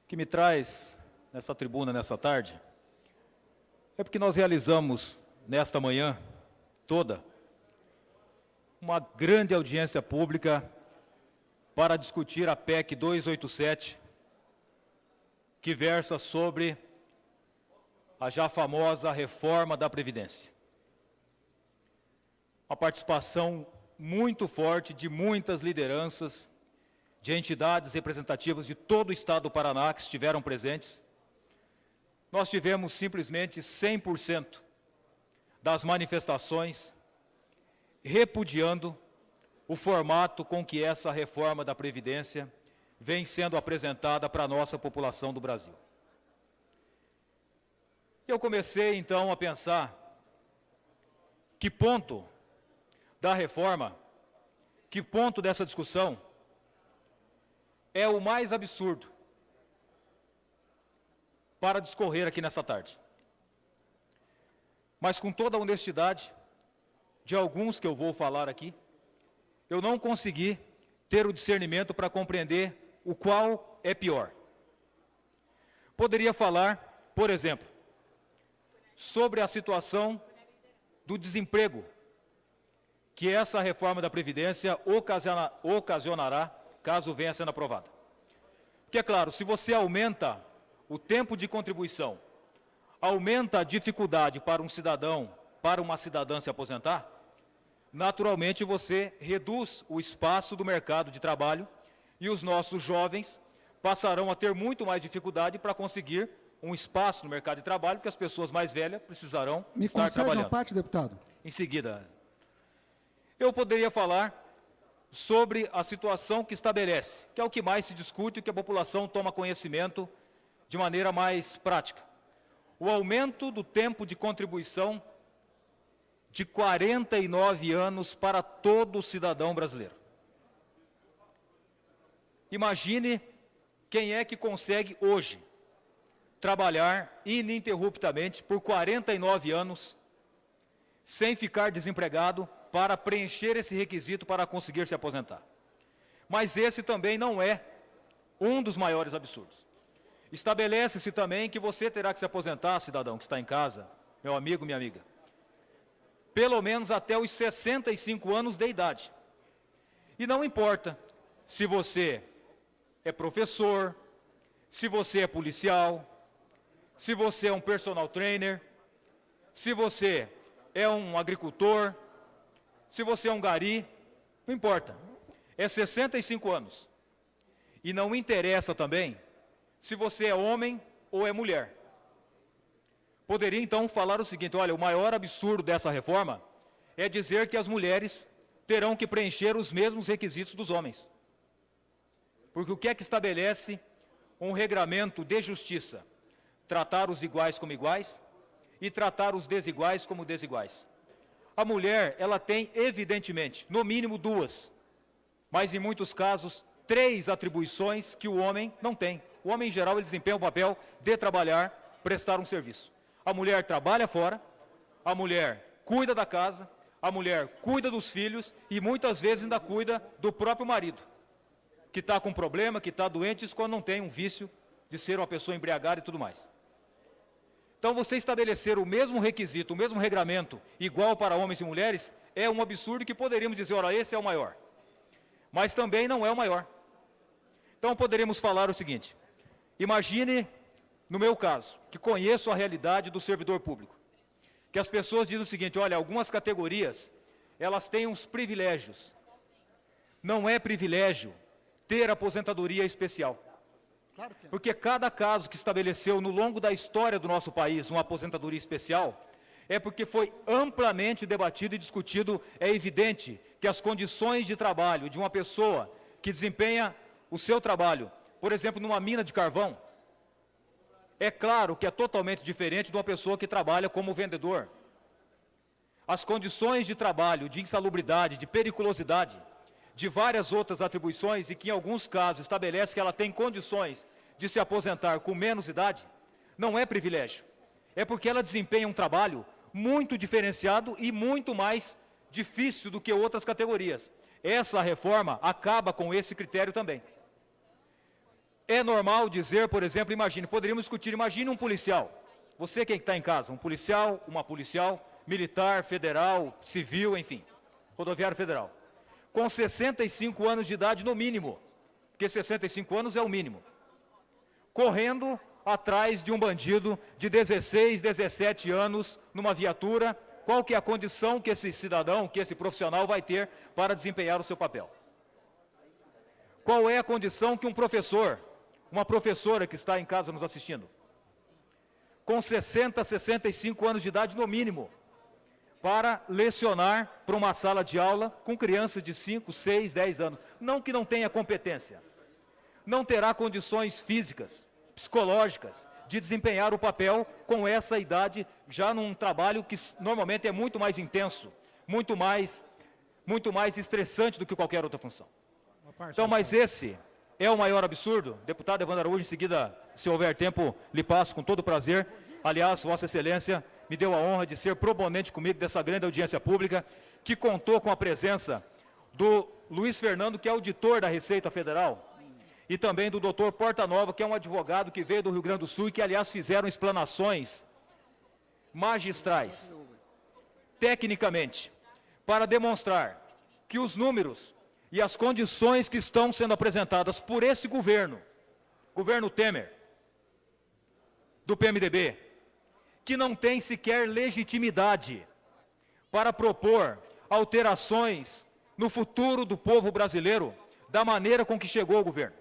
que me traz nessa tribuna, nessa tarde, é porque nós realizamos, nesta manhã toda, uma grande audiência pública para discutir a PEC 287, que versa sobre a já famosa reforma da Previdência. Uma participação muito forte de muitas lideranças, de entidades representativas de todo o Estado do Paraná que estiveram presentes. Nós tivemos simplesmente 100% das manifestações repudiando o formato com que essa reforma da Previdência vem sendo apresentada para a nossa população do Brasil. Eu comecei, então, a pensar que ponto da reforma, que ponto dessa discussão é o mais absurdo para discorrer aqui nessa tarde. Mas com toda a honestidade de alguns que eu vou falar aqui, eu não consegui ter o discernimento para compreender o qual é pior. Poderia falar, por exemplo, sobre a situação do desemprego que essa reforma da Previdência ocasionará, caso venha sendo aprovada. Porque, é claro, se você aumenta o tempo de contribuição, aumenta a dificuldade para um cidadão, para uma cidadã se aposentar, naturalmente você reduz o espaço do mercado de trabalho e os nossos jovens passarão a ter muito mais dificuldade para conseguir um espaço no mercado de trabalho, porque as pessoas mais velhas precisarão estar trabalhando. Me concede uma parte, deputado? Em seguida, eu poderia falar sobre a situação que estabelece, que é o que mais se discute e que a população toma conhecimento de maneira mais prática. O aumento do tempo de contribuição de 49 anos para todo cidadão brasileiro. Imagine quem é que consegue hoje trabalhar ininterruptamente por 49 anos sem ficar desempregado para preencher esse requisito para conseguir se aposentar. Mas esse também não é um dos maiores absurdos. Estabelece-se também que você terá que se aposentar, cidadão que está em casa, meu amigo, minha amiga, pelo menos até os 65 anos de idade. E não importa se você é professor, se você é policial, se você é um personal trainer, se você é um agricultor, se você é um gari, não importa. É 65 anos. E não interessa também se você é homem ou é mulher. Poderia, então, falar o seguinte, olha, o maior absurdo dessa reforma é dizer que as mulheres terão que preencher os mesmos requisitos dos homens. Porque o que é que estabelece um regramento de justiça? Tratar os iguais como iguais e tratar os desiguais como desiguais. A mulher, ela tem, evidentemente, no mínimo 2, mas em muitos casos, 3 atribuições que o homem não tem. O homem, em geral, ele desempenha o papel de trabalhar, prestar um serviço. A mulher trabalha fora, a mulher cuida da casa, a mulher cuida dos filhos e muitas vezes ainda cuida do próprio marido, que está com problema, que está doente, isso quando não tem um vício de ser uma pessoa embriagada e tudo mais. Então, você estabelecer o mesmo requisito, o mesmo regramento, igual para homens e mulheres, é um absurdo que poderíamos dizer, ora, esse é o maior. Mas também não é o maior. Então, poderíamos falar o seguinte, imagine, no meu caso, que conheço a realidade do servidor público, que as pessoas dizem o seguinte, olha, algumas categorias, elas têm uns privilégios. Não é privilégio ter aposentadoria especial. Porque cada caso que estabeleceu no longo da história do nosso país uma aposentadoria especial, é porque foi amplamente debatido e discutido. É evidente que as condições de trabalho de uma pessoa que desempenha o seu trabalho, por exemplo, numa mina de carvão, é claro que é totalmente diferente de uma pessoa que trabalha como vendedor. As condições de trabalho, de insalubridade, de periculosidade, de várias outras atribuições e que em alguns casos estabelece que ela tem condições de se aposentar com menos idade, não é privilégio. É porque ela desempenha um trabalho muito diferenciado e muito mais difícil do que outras categorias. Essa reforma acaba com esse critério também. É normal dizer, por exemplo, poderíamos discutir, imagine um policial. Você que está em casa, um policial, uma policial, militar, federal, civil, enfim, rodoviário federal, com 65 anos de idade no mínimo, porque 65 anos é o mínimo, correndo atrás de um bandido de 16, 17 anos numa viatura. Qual que é a condição que esse cidadão, que esse profissional vai ter para desempenhar o seu papel? Qual é a condição que um professor, uma professora que está em casa nos assistindo, com 60, 65 anos de idade no mínimo, para lecionar para uma sala de aula com crianças de 5, 6, 10 anos? Não que não tenha competência, não terá condições físicas, psicológicas, de desempenhar o papel com essa idade, já num trabalho que normalmente é muito mais intenso, muito mais estressante do que qualquer outra função. Então, mas esse é o maior absurdo. Deputado Evandro Araújo, em seguida, se houver tempo, lhe passo com todo prazer. Aliás, Vossa Excelência me deu a honra de ser proponente comigo dessa grande audiência pública, que contou com a presença do Luiz Fernando, que é auditor da Receita Federal, e também do doutor Portanova, que é um advogado que veio do Rio Grande do Sul e que, aliás, fizeram explanações magistrais, tecnicamente, para demonstrar que os números e as condições que estão sendo apresentadas por esse governo Temer, do PMDB, que não tem sequer legitimidade para propor alterações no futuro do povo brasileiro, da maneira com que chegou ao governo.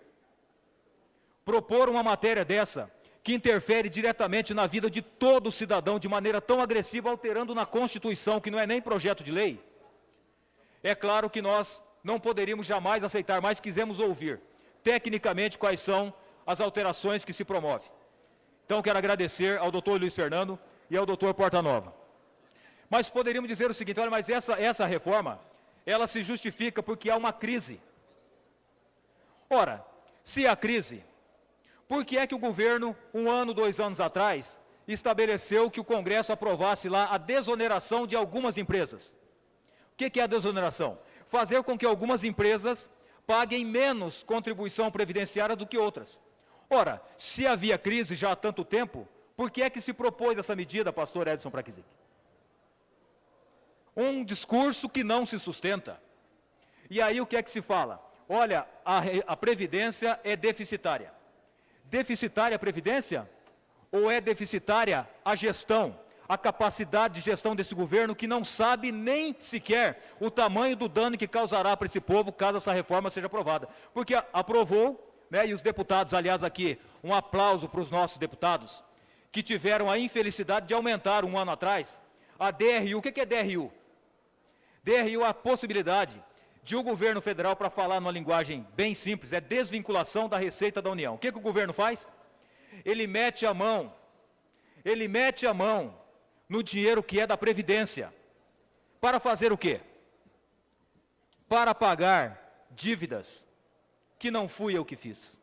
Propor uma matéria dessa, que interfere diretamente na vida de todo cidadão, de maneira tão agressiva, alterando na Constituição, que não é nem projeto de lei, é claro que nós não poderíamos jamais aceitar, mas quisemos ouvir, tecnicamente, quais são as alterações que se promovem. Então, quero agradecer ao doutor Luiz Fernando e ao doutor Portanova. Mas poderíamos dizer o seguinte: olha, mas essa reforma, ela se justifica porque há uma crise. Ora, se há crise, por que é que o governo, 1 ano, 2 anos atrás, estabeleceu que o Congresso aprovasse lá a desoneração de algumas empresas? O que é a desoneração? Fazer com que algumas empresas paguem menos contribuição previdenciária do que outras. Ora, se havia crise já há tanto tempo, por que é que se propôs essa medida, pastor Edson Praquizic? Um discurso que não se sustenta. E aí o que é que se fala? Olha, a Previdência é deficitária. Deficitária a Previdência? Ou é deficitária a gestão, a capacidade de gestão desse governo, que não sabe nem sequer o tamanho do dano que causará para esse povo, caso essa reforma seja aprovada? Porque aprovou, né, e os deputados, aliás, aqui, um aplauso para os nossos deputados, que tiveram a infelicidade de aumentar 1 ano atrás a DRU. O que é DRU? DRU é a possibilidade de o governo federal, para falar numa linguagem bem simples, é desvinculação da Receita da União. O que o governo faz? Ele mete a mão no dinheiro que é da Previdência. Para fazer o quê? Para pagar dívidas que não fui eu que fiz,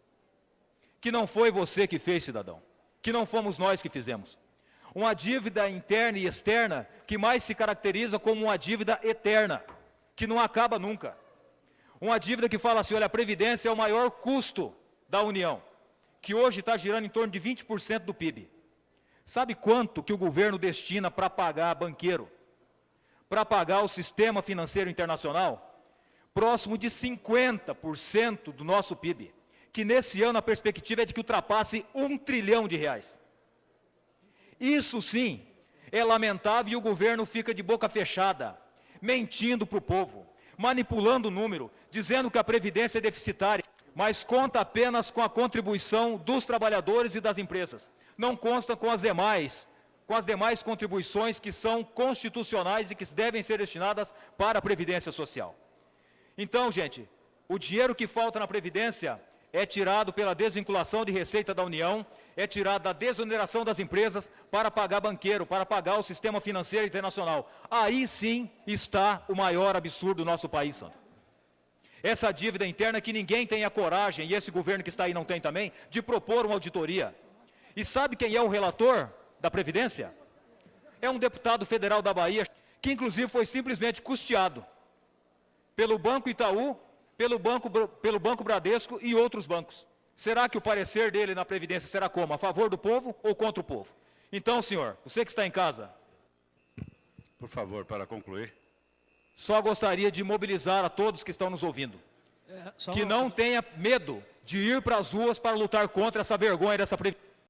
que não foi você que fez, cidadão, que não fomos nós que fizemos. Uma dívida interna e externa que mais se caracteriza como uma dívida eterna, que não acaba nunca. Uma dívida que fala assim: olha, a Previdência é o maior custo da União, que hoje está girando em torno de 20% do PIB. Sabe quanto que o governo destina para pagar banqueiro, para pagar o sistema financeiro internacional? Próximo de 50% do nosso PIB, que nesse ano a perspectiva é de que ultrapasse R$1 trilhão. Isso sim é lamentável, e o governo fica de boca fechada, mentindo para o povo, manipulando o número, dizendo que a Previdência é deficitária, mas conta apenas com a contribuição dos trabalhadores e das empresas. Não consta com as demais contribuições que são constitucionais e que devem ser destinadas para a Previdência Social. Então, gente, o dinheiro que falta na Previdência é tirado pela desvinculação de Receita da União, é tirado da desoneração das empresas para pagar banqueiro, para pagar o sistema financeiro internacional. Aí sim está o maior absurdo do nosso país, Sandro. Essa dívida interna que ninguém tem a coragem, e esse governo que está aí não tem também, de propor uma auditoria. E sabe quem é o relator da Previdência? É um deputado federal da Bahia, que inclusive foi simplesmente custeado pelo Banco Itaú, pelo Banco Bradesco e outros bancos. será que o parecer dele na Previdência será como? A favor do povo ou contra o povo? Então, senhor, você que está em casa, Por favor, para concluir. só gostaria de mobilizar a todos que estão nos ouvindo, que não tenha medo de ir para as ruas para lutar contra essa vergonha dessa Previdência.